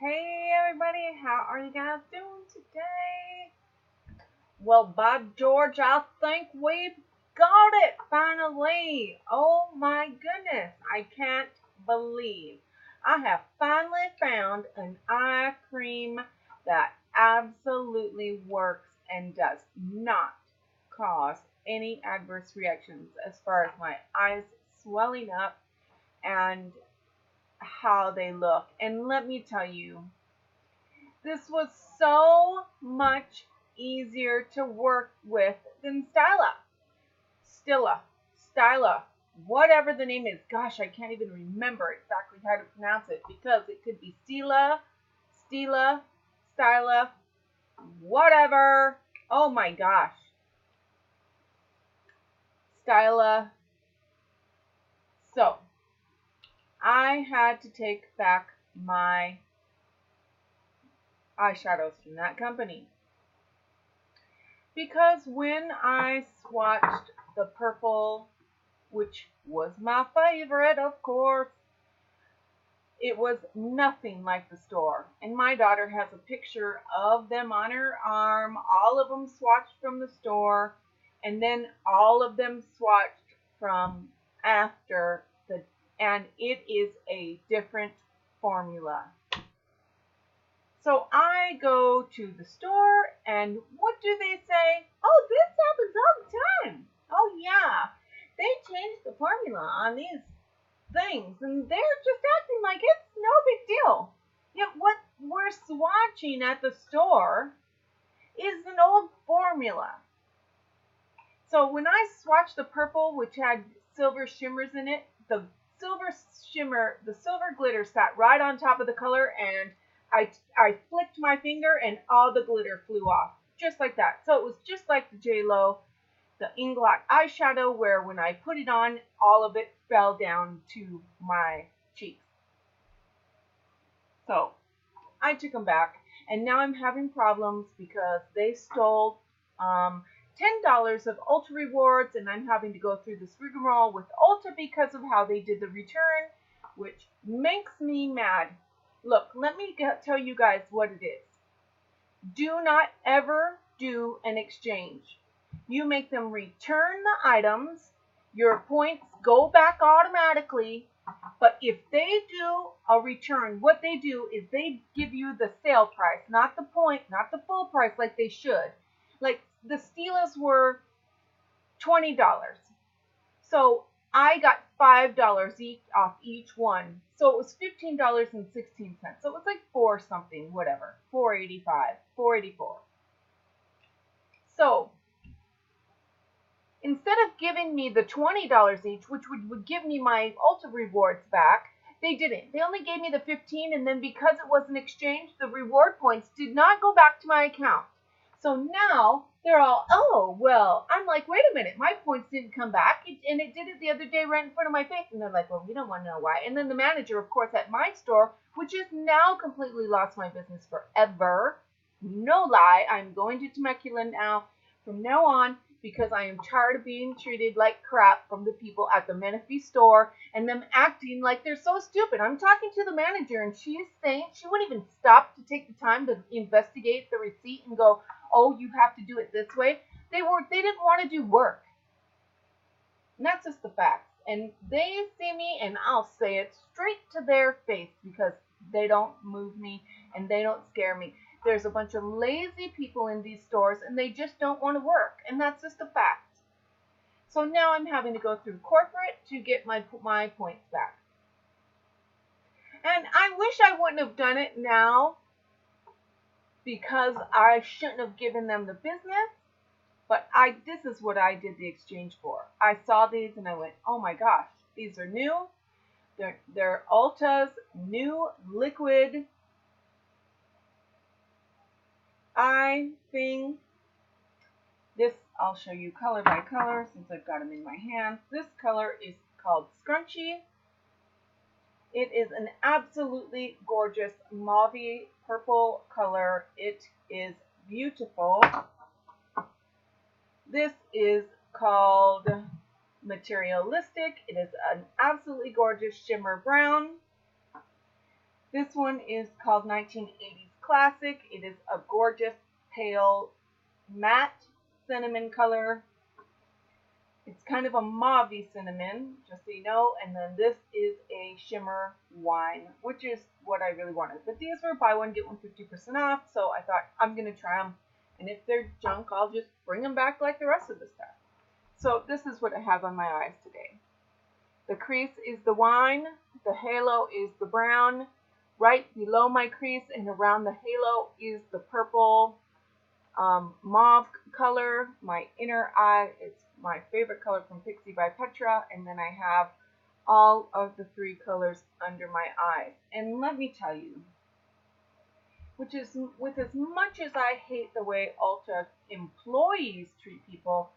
Hey everybody, how are you guys doing today? Well, by George, I think we've got it finally. Oh my goodness, I can't believe I have finally found an eye cream that absolutely works and does not cause any adverse reactions as far as my eyes swelling up and how they look. And let me tell you, this was so much easier to work with than Styla, whatever the name is. Gosh, I can't even remember exactly how to pronounce it because it could be Styla, whatever. Oh my gosh. Styla. So, I had to take back my eyeshadows from that company. Because when I swatched the purple, which was my favorite, of course, it was nothing like the store. And my daughter has a picture of them on her arm, all of them swatched from the store, and then all of them swatched from after the, and it is a different formula. So I go to the store, and what do they say? Oh, this happens all the time. Oh, yeah. They changed the formula on these things, and they're just acting like it's no big deal. Yet what we're swatching at the store is an old formula. So when I swatched the purple, which had silver shimmers in it, the silver glitter sat right on top of the color, and I flicked my finger and all the glitter flew off, just like that. So it was just like the J-Lo, the Inglot eyeshadow, where when I put it on, all of it fell down to my cheeks. So I took them back, and now I'm having problems because they stole $10 of Ulta rewards, and I'm having to go through this rigmarole with Ulta because of how they did the return, which makes me mad. Look, let me tell you guys what it is. Do not ever do an exchange. You make them return the items. Your points go back automatically. But if they do a return, what they do is they give you the sale price, not the point, not the full price like they should. Like the Steelers were $20. So I got $5 each off each one. So it was $15.16. So it was like four something, whatever. $4.85, $4.84. So instead of giving me the $20 each, which would give me my Ulta rewards back, they didn't. They only gave me the $15, and then because it was an exchange, the reward points did not go back to my account. So now they're all, oh, well, I'm like, wait a minute, my points didn't come back, and it did it the other day right in front of my face. And they're like, well, we don't want to know why. And then the manager, of course, at my store, which has now completely lost my business forever, no lie, I'm going to Temecula now from now on because I am tired of being treated like crap from the people at the Menifee store and them acting like they're so stupid. I'm talking to the manager, and she's saying she wouldn't even stop to take the time to investigate the receipt and go, oh, you have to do it this way. They didn't want to do work. And that's just the facts. And they see me, and I'll say it straight to their face because they don't move me and they don't scare me. There's a bunch of lazy people in these stores, and they just don't want to work. And that's just a fact. So now I'm having to go through corporate to get my points back. And I wish I wouldn't have done it now because I shouldn't have given them the business. But this is what I did the exchange for. I saw these and I went, oh my gosh, these are new. They're Ulta's new liquid eye thing. This, I'll show you color by color since I've got them in my hands. This color is called Scrunchy. It is an absolutely gorgeous mauve purple color. It is beautiful. This is called Materialistic. It is an absolutely gorgeous shimmer brown. This one is called 1980s Classic. It is a gorgeous pale matte cinnamon color. It's kind of a mauve-y cinnamon, just so you know. And then this is a shimmer wine, which is what I really wanted. But these were buy one, get one 50% off. So I thought I'm going to try them. And if they're junk, I'll just bring them back like the rest of the stuff. So this is what I have on my eyes today. The crease is the wine. The halo is the brown. Right below my crease and around the halo is the purple mauve color. My inner eye is my favorite color from Pixie by Petra, and then I have all of the three colors under my eyes. And let me tell you, which is with as much as I hate the way Ulta employees treat people,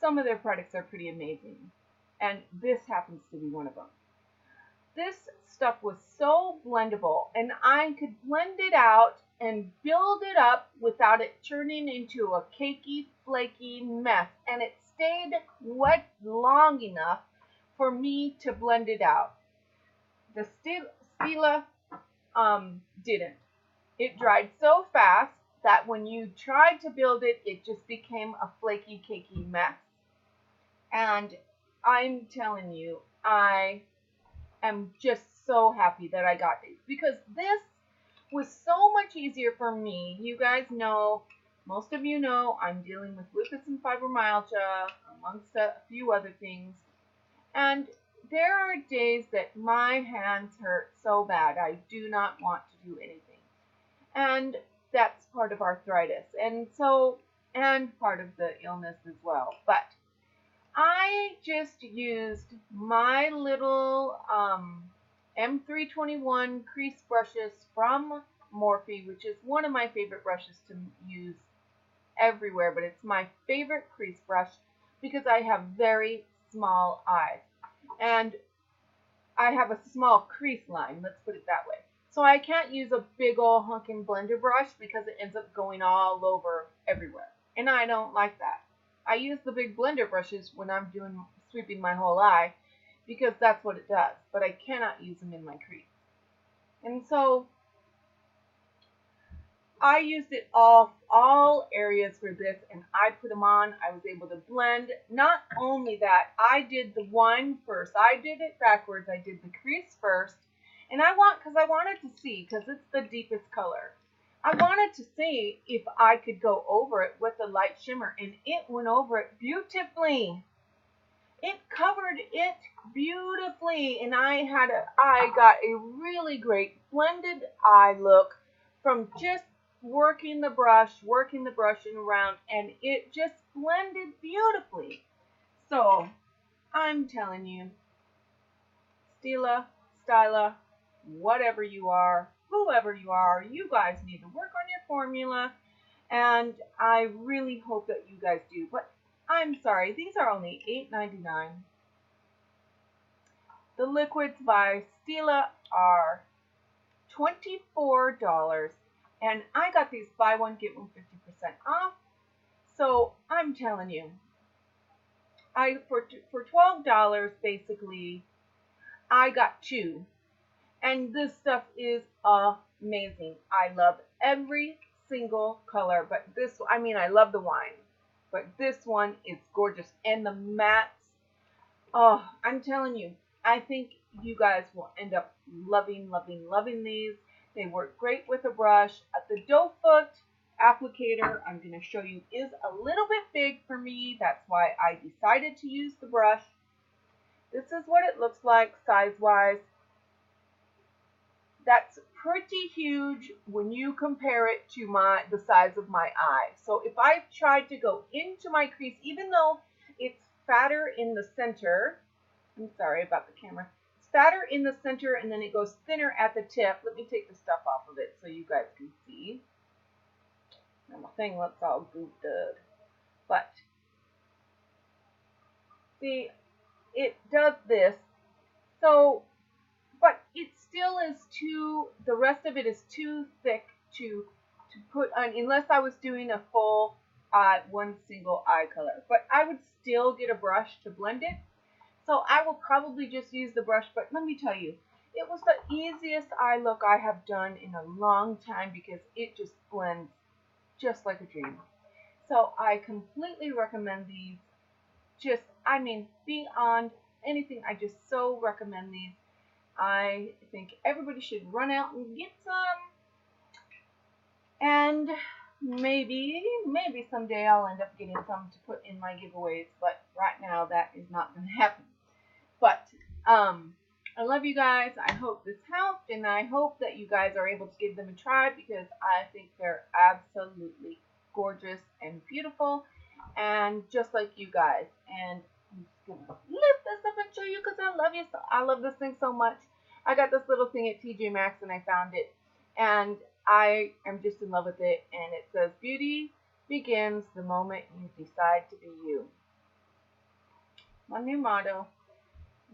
some of their products are pretty amazing, and this happens to be one of them. This stuff was so blendable, and I could blend it out and build it up without it turning into a cakey, flaky mess. And it stayed wet long enough for me to blend it out. The Stila didn't. It dried so fast that when you tried to build it, it just became a flaky, cakey mess. And I'm telling you, I am just so happy that I got these, because this was so much easier for me. You guys know, most of you know, I'm dealing with lupus and fibromyalgia, amongst a few other things. And there are days that my hands hurt so bad, I do not want to do anything. And that's part of arthritis, and part of the illness as well. But I just used my little M321 crease brushes from Morphe, which is one of my favorite brushes to use everywhere, but it's my favorite crease brush because I have very small eyes. And I have a small crease line, let's put it that way. So I can't use a big old hunkin' blender brush because it ends up going all over everywhere. And I don't like that. I use the big blender brushes when I'm sweeping my whole eye because that's what it does. But I cannot use them in my crease. And so I used it all areas for this, and I put them on. I was able to blend. Not only that, I did the wine first. I did it backwards. I did the crease first. And because I wanted to see, because it's the deepest color, I wanted to see if I could go over it with the light shimmer, and it went over it beautifully. It covered it beautifully, and I got a really great blended eye look from just working the brush around, and it just blended beautifully. So I'm telling you, Styla, whatever you are, whoever you are, you guys need to work on your formula, and I really hope that you guys do. But I'm sorry, these are only $8.99. The liquids by Stila are $24, and I got these buy one get one 50% off. So I'm telling you, for $12 basically, I got two, and this stuff is amazing. I love every single color, but I love the wine, but this one is gorgeous, and the mattes. Oh, I'm telling you, I think you guys will end up loving these. They work great with a brush. The doe foot applicator, I'm going to show you, is a little bit big for me. That's why I decided to use the brush. This is what it looks like size-wise. That's pretty huge when you compare it to the size of my eye. So if I tried to go into my crease, even though it's fatter in the center, I'm sorry about the camera, it's fatter in the center and then it goes thinner at the tip. Let me take the stuff off of it so you guys can see. And the thing looks all gooped up. But see, it does this. So, but it still is the rest of it is too thick to put on, unless I was doing a full one single eye color. But I would still get a brush to blend it. So I will probably just use the brush, but let me tell you, it was the easiest eye look I have done in a long time because it just blends just like a dream. So I completely recommend these. Just, I mean, beyond anything, I just so recommend these. I think everybody should run out and get some. And maybe someday I'll end up getting some to put in my giveaways. But right now, that is not going to happen. But I love you guys. I hope this helped, and I hope that you guys are able to give them a try because I think they're absolutely gorgeous and beautiful, and just like you guys. And I'm just gonna lift this up and show you because I love you. So I love this thing so much. I got this little thing at TJ Maxx and I found it, and I am just in love with it. And it says, "Beauty begins the moment you decide to be you." My new motto.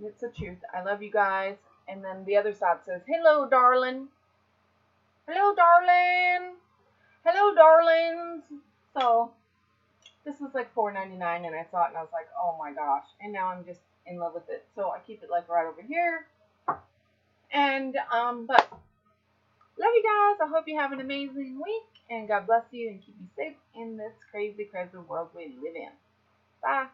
It's the truth. I love you guys. And then the other side says, "Hello, darling. Hello, darling. Hello, darlings." So this was like $4.99, and I saw it and I was like, oh my gosh. And now I'm just in love with it. So I keep it like right over here. And but love you guys. I hope you have an amazing week, and God bless you and keep you safe in this crazy, crazy world we live in. Bye.